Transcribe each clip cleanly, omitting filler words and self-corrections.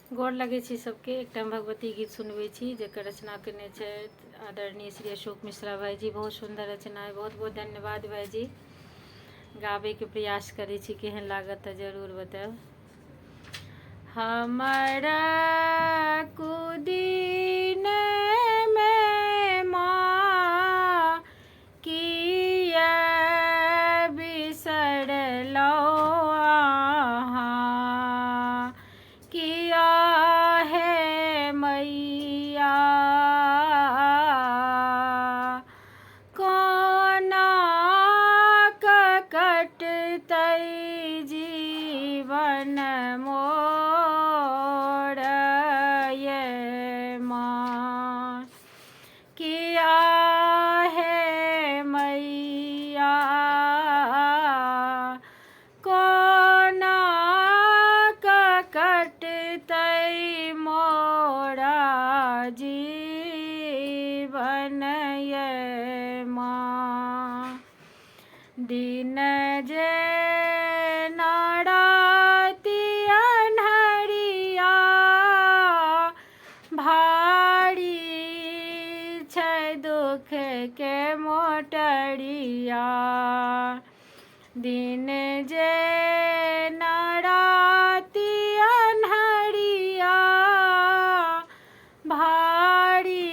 गोर लगै छी सबके। एकटा भगवती गीत सुनबै छी जकर रचना केने छै आदरणीय श्री अशोक मिश्रा भाईजी। बहुत सुंदर रचना है। बहुत बहुत धन्यवाद भाईजी। गाबैके प्रयास करै छी, केहन लागत तऽ जरूर बताएब। हमरा कुदीन में माँ किया बिसरलौ अहाँ, किया है मैया कोना कटतै जीवन मोर ये माँ, किया है मैया कोना कटतै मोरा जीवन ये माँ। दिन जे राति अन्हरिया भारी छै दुख के मोटरिया। दिन जे राति अन्हरिया भारी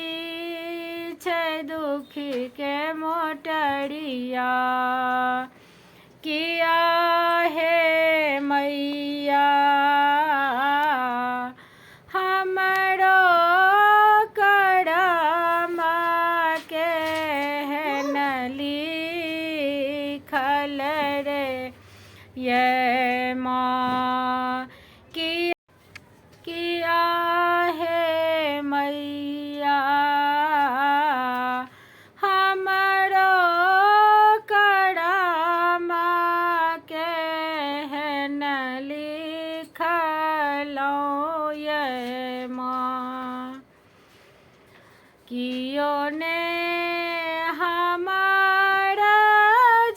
छै दुख के मोटरिया। किया है मैया हमरो करम केहन लिखल रे ये माँ, किया है मैया हमरो करम केहन लिखलौ ये माँ। कियो ने हमार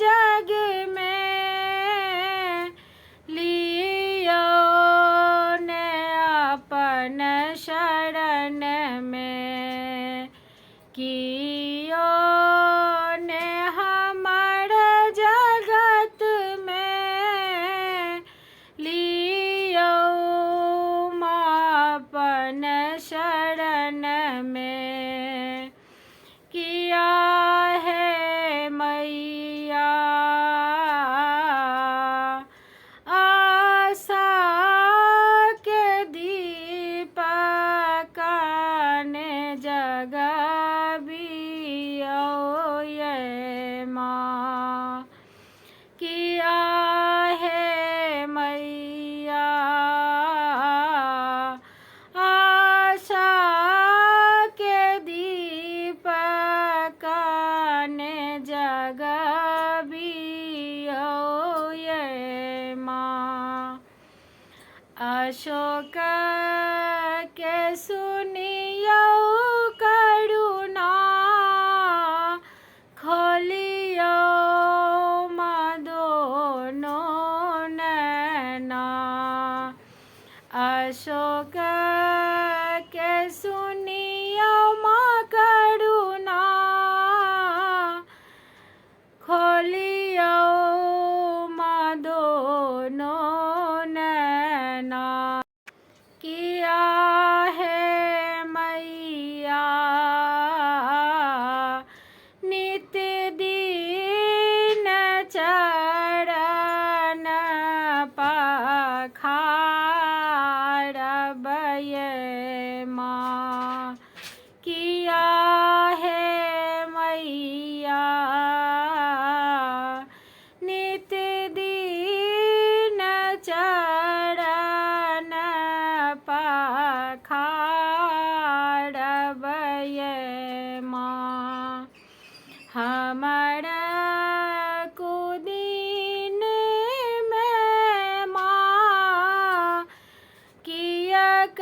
जग में लियो ने अपन शरण में, कियो ने हमार जगत में लियो माँ अपन शरण में। किया है मैया आशा के दीपक ने जगाबियो ये माँ, किया है मैया आशा के दीपक ने जगाबियो ये माँ। अशोक के सुनियो करुणा खोलियो माँ दोनों नैना। अशोक के सुनियो माँ करुणा खोलियो माँ दोनों नैना। किया है मैया नित दिन चरण पखारब ये माँ, किया है मैया नित दिन चरण पखारब ये माँ। हमर कुदीन में माँ कियक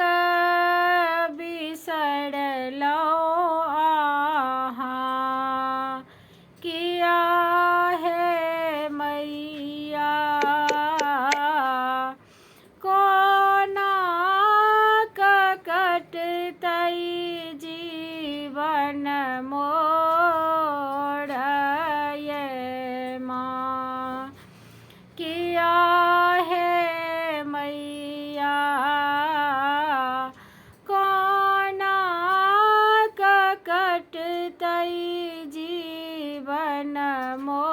बिसरलौ अहाँ, किया है मैया कोना मोर